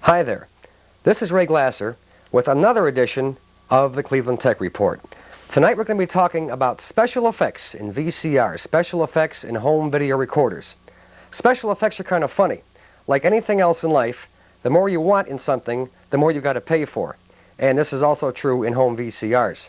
Hi there, this is Ray Glasser with another edition of the Cleveland Tech Report. Tonight we're going to be talking about special effects in VCRs, special effects in home video recorders. Special effects are kind of funny. Like anything else in life, the more you want in something, the more you've got to pay for. And this is also true in home VCRs.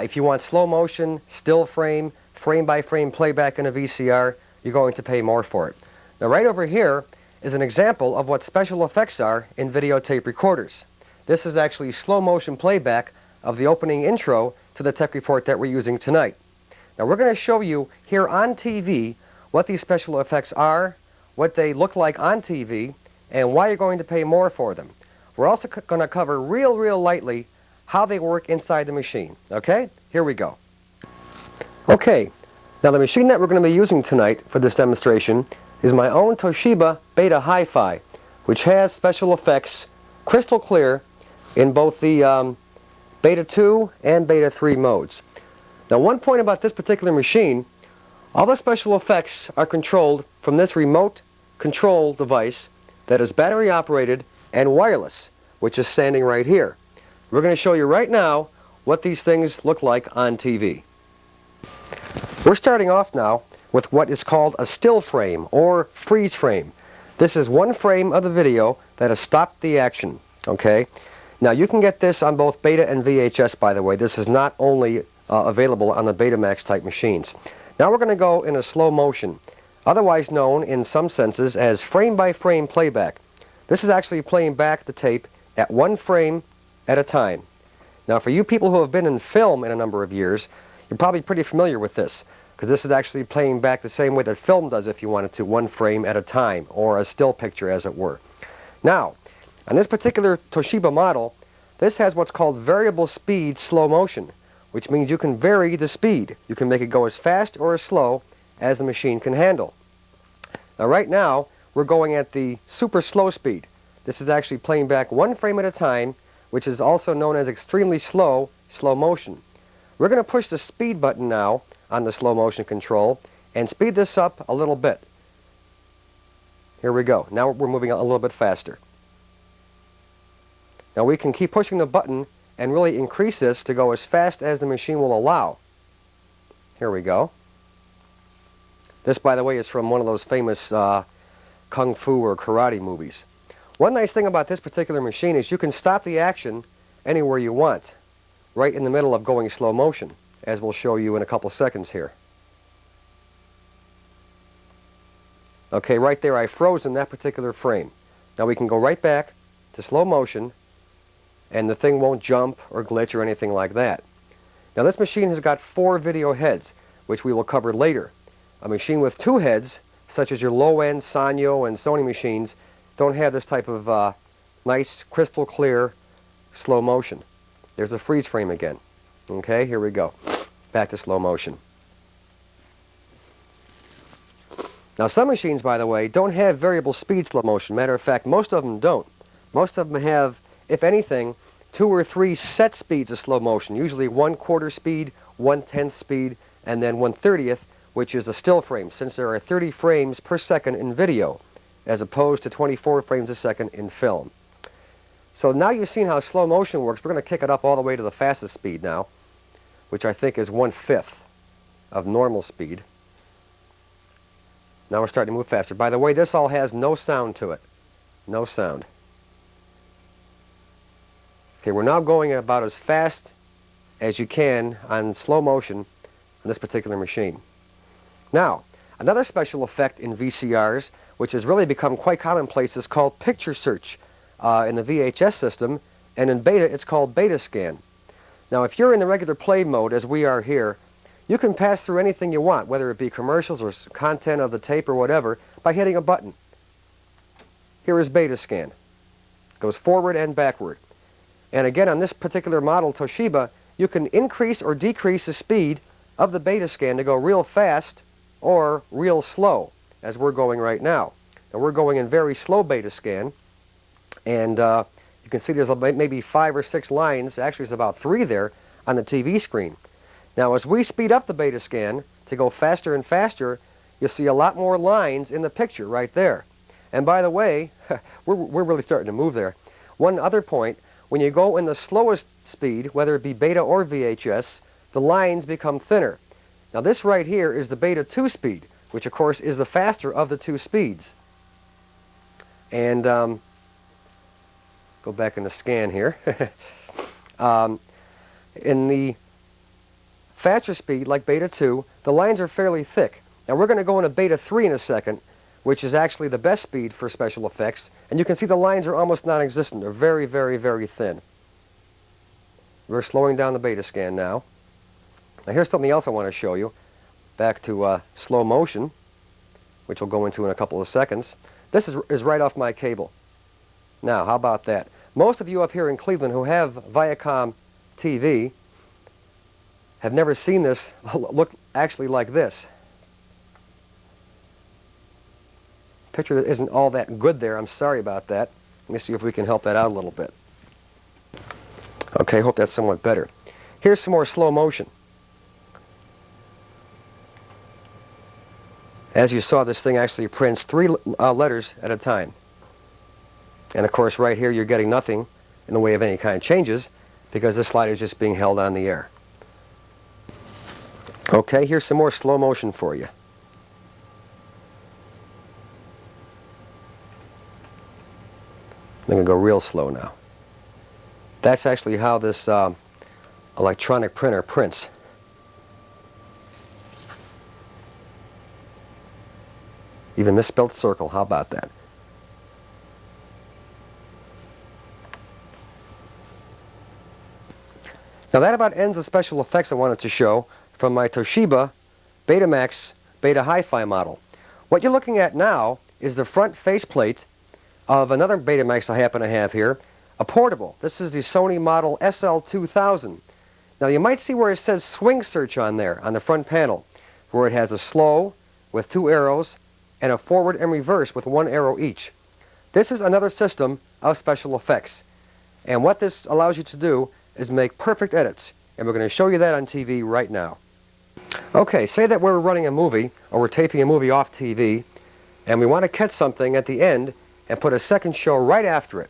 If you want slow motion, still frame, frame-by-frame playback in a VCR, you're going to pay more for it. Now right over here is an example of what special effects are in videotape recorders. This is actually slow motion playback of the opening intro to the tech report that we're using tonight. Now we're going to show you here on TV what these special effects are, what they look like on TV, and why you're going to pay more for them. We're also going to cover real lightly how they work inside the machine. Okay? Here we go. Okay, now the machine that we're going to be using tonight for this demonstration is my own Toshiba Beta Hi-Fi, which has special effects crystal clear in both the Beta 2 and Beta 3 modes. Now one point about this particular machine, all the special effects are controlled from this remote control device that is battery operated and wireless, which is standing right here. We're going to show you right now what these things look like on TV. We're starting off now with what is called a still frame or freeze frame. This is one frame of the video that has stopped the action. Okay? Now you can get this on both Beta and VHS, by the way. This is not only available on the Betamax type machines. Now we're going to go in a slow motion, otherwise known in some senses as frame-by-frame playback. This is actually playing back the tape at one frame at a time. Now for you people who have been in film in a number of years, you're probably pretty familiar with this, because this is actually playing back the same way that film does if you wanted to, one frame at a time, or a still picture as it were. Now, on this particular Toshiba model, this has what's called variable speed slow motion, which means you can vary the speed. You can make it go as fast or as slow as the machine can handle. Now right now, we're going at the super slow speed. This is actually playing back one frame at a time, which is also known as extremely slow motion. We're going to push the speed button now on the slow motion control and speed this up a little bit. Here we go. Now we're moving a little bit faster. Now we can keep pushing the button and really increase this to go as fast as the machine will allow. Here we go. This, by the way, is from one of those famous kung fu or karate movies. One nice thing about this particular machine is you can stop the action anywhere you want, right in the middle of going slow motion, as we'll show you in a couple seconds here. Okay, right there I froze in that particular frame. Now we can go right back to slow motion and the thing won't jump or glitch or anything like that. Now this machine has got 4 video heads, which we will cover later. A machine with 2 heads, such as your low-end Sanyo and Sony machines, don't have this type of nice crystal clear slow motion. There's a freeze frame again. Okay, here we go. Back to slow motion. Now some machines, by the way, don't have variable speed slow motion. Matter of fact, most of them don't. Most of them have, if anything, 2 or 3 set speeds of slow motion, usually 1/4 speed, 1/10 speed, and then 1/30th, which is a still frame, since there are 30 frames per second in video, as opposed to 24 frames a second in film. So now you've seen how slow motion works. We're going to kick it up all the way to the fastest speed now, which I think is 1/5 of normal speed. Now we're starting to move faster. By the way, this all has no sound to it. No sound. Okay, we're now going about as fast as you can on slow motion on this particular machine. Now, another special effect in VCRs, which has really become quite commonplace, is called picture search in the VHS system, and in Beta it's called Beta Scan. Now if you're in the regular play mode, as we are here, you can pass through anything you want, whether it be commercials or content of the tape or whatever, by hitting a button. Here is Beta Scan. It goes forward and backward. And again, on this particular model, Toshiba, you can increase or decrease the speed of the Beta Scan to go real fast or real slow, as we're going right now. Now we're going in very slow Beta Scan, and you can see there's maybe 5 or 6 lines, actually there's about 3 there, on the TV screen. Now as we speed up the Beta Scan to go faster and faster, you'll see a lot more lines in the picture right there. And by the way, we're really starting to move there. One other point, when you go in the slowest speed, whether it be beta or VHS, the lines become thinner. Now this right here is the beta 2 speed, which of course is the faster of the two speeds. And go back in the scan here. In the faster speed, like beta 2, the lines are fairly thick. Now we're going to go into beta 3 in a second, which is actually the best speed for special effects. And you can see the lines are almost non-existent. They're very, very, very thin. We're slowing down the beta scan now. Now here's something else I want to show you. Back to slow motion, which we'll go into in a couple of seconds. This is right off my cable. Now, how about that? Most of you up here in Cleveland who have Viacom TV have never seen this look actually like this. Picture isn't all that good there. I'm sorry about that. Let me see if we can help that out a little bit. Okay, hope that's somewhat better. Here's some more slow motion. As you saw, this thing actually prints 3 letters at a time. And of course, right here you're getting nothing in the way of any kind of changes because the slide is just being held on the air. Okay, here's some more slow motion for you. I'm going to go real slow now. That's actually how this electronic printer prints. Even misspelled circle, how about that? Now that about ends the special effects I wanted to show from my Toshiba Betamax Beta Hi-Fi model. What you're looking at now is the front faceplate of another Betamax I happen to have here, a portable. This is the Sony model SL2000. Now you might see where it says swing search on there, on the front panel, where it has a slow with 2 arrows and a forward and reverse with 1 arrow each. This is another system of special effects. And what this allows you to do is make perfect edits. And we're going to show you that on TV right now. Okay, say that we're running a movie, or we're taping a movie off TV, and we want to catch something at the end and put a second show right after it.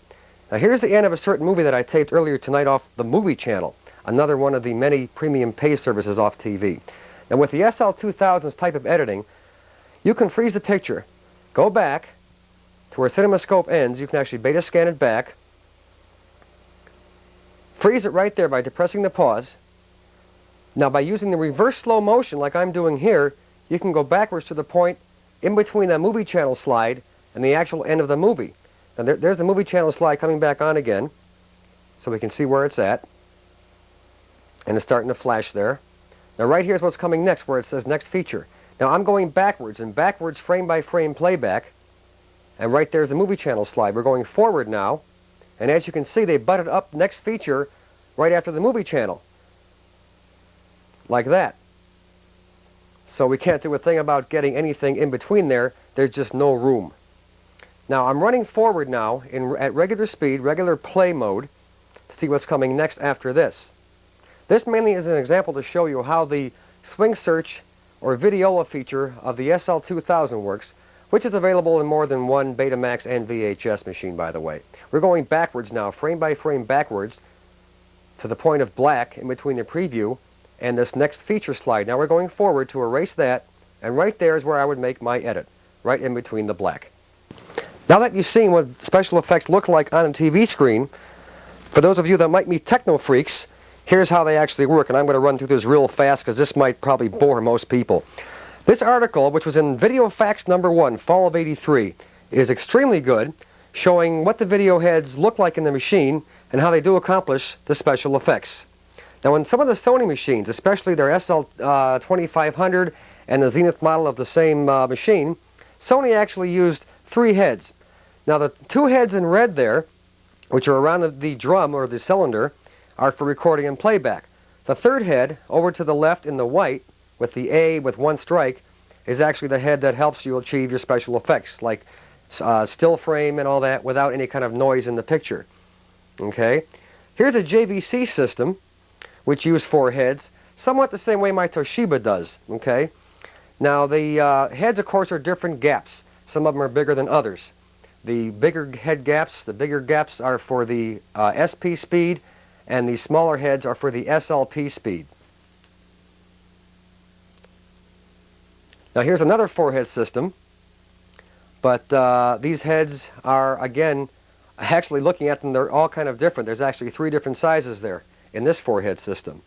Now here's the end of a certain movie that I taped earlier tonight off the Movie Channel, another one of the many premium pay services off TV. Now with the SL2000's type of editing, you can freeze the picture, go back to where CinemaScope ends. You can actually beta scan it back, freeze it right there by depressing the pause. Now by using the reverse slow motion like I'm doing here, you can go backwards to the point in between the Movie Channel slide and the actual end of the movie. Now there's the Movie Channel slide coming back on again, so we can see where it's at. And it's starting to flash there. Now right here's what's coming next, where it says next feature. Now I'm going backwards, and backwards frame by frame playback, and right there's the Movie Channel slide. We're going forward now, and as you can see they butted up next feature right after the Movie Channel, like that. So we can't do a thing about getting anything in between there. There's just no room. Now I'm running forward now at regular speed, regular play mode, to see what's coming next after this. This mainly is an example to show you how the swing search or videola feature of the SL2000 works, which is available in more than one Betamax and VHS machine, by the way. We're going backwards now, frame by frame backwards, to the point of black in between the preview and this next feature slide. Now we're going forward to erase that, and right there is where I would make my edit, right in between the black. Now that you've seen what special effects look like on a TV screen, for those of you that might be techno freaks, here's how they actually work, and I'm going to run through this real fast because this might probably bore most people. This article, which was in Video Facts #1, fall of '83, is extremely good, showing what the video heads look like in the machine and how they do accomplish the special effects. Now in some of the Sony machines, especially their SL2500 and the Zenith model of the same machine, Sony actually used 3 heads. Now the 2 heads in red there, which are around the drum or the cylinder, are for recording and playback. The 3rd head, over to the left in the white, with the A with 1 strike, is actually the head that helps you achieve your special effects, like still frame and all that, without any kind of noise in the picture. Okay? Here's a JVC system, which used 4 heads, somewhat the same way my Toshiba does. Okay? Now the heads, of course, are different gaps. Some of them are bigger than others. The bigger head gaps, are for the SP speed, and the smaller heads are for the SLP speed. Now here's another 4-head system, but these heads are, again, actually looking at them, they're all kind of different. There's actually 3 different sizes there in this 4-head system.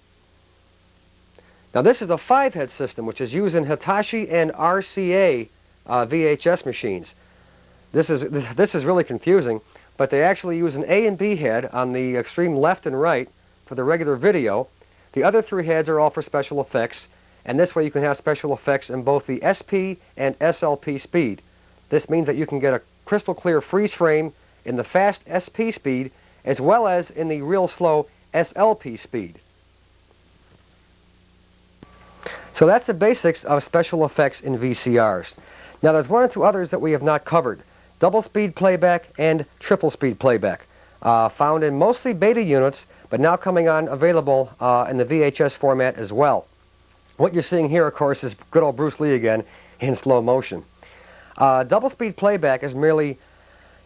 Now this is a 5-head system, which is used in Hitachi and RCA VHS machines. This is really confusing, but they actually use an A and B head on the extreme left and right for the regular video. The other 3 heads are all for special effects, and this way you can have special effects in both the SP and SLP speed. This means that you can get a crystal clear freeze frame in the fast SP speed as well as in the real slow SLP speed. So that's the basics of special effects in VCRs. Now there's 1 or 2 others that we have not covered. Double speed playback and triple speed playback. Found in mostly beta units, but now coming on available in the VHS format as well. What you're seeing here, of course, is good old Bruce Lee again in slow motion. Double speed playback is merely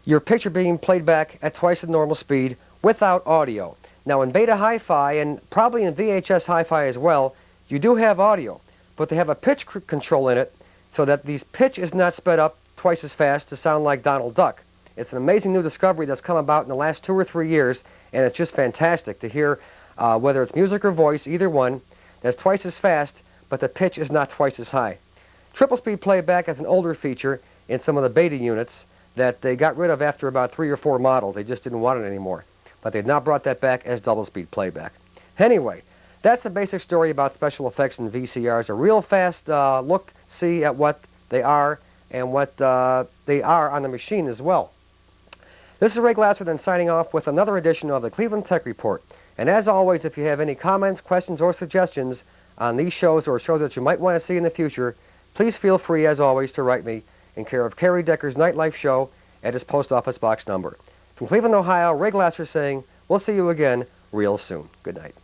your picture being played back at twice the normal speed without audio. Now in beta hi-fi, and probably in VHS hi-fi as well, you do have audio, but they have a pitch control in it so that the pitch is not sped up twice as fast to sound like Donald Duck. It's an amazing new discovery that's come about in the last 2 or 3 years, and it's just fantastic to hear whether it's music or voice, either one, that's twice as fast, but the pitch is not twice as high. Triple speed playback is an older feature in some of the beta units that they got rid of after about 3 or 4 models. They just didn't want it anymore. But they've now brought that back as double speed playback. Anyway, that's the basic story about special effects in VCRs. A real fast look-see at what they are and what they are on the machine as well. This is Ray Glasser then signing off with another edition of the Cleveland Tech Report. And as always, if you have any comments, questions, or suggestions on these shows or shows that you might want to see in the future, please feel free, as always, to write me in care of Kerry Decker's Nightlife Show at his post office box number. From Cleveland, Ohio, Ray Glasser saying, we'll see you again real soon. Good night.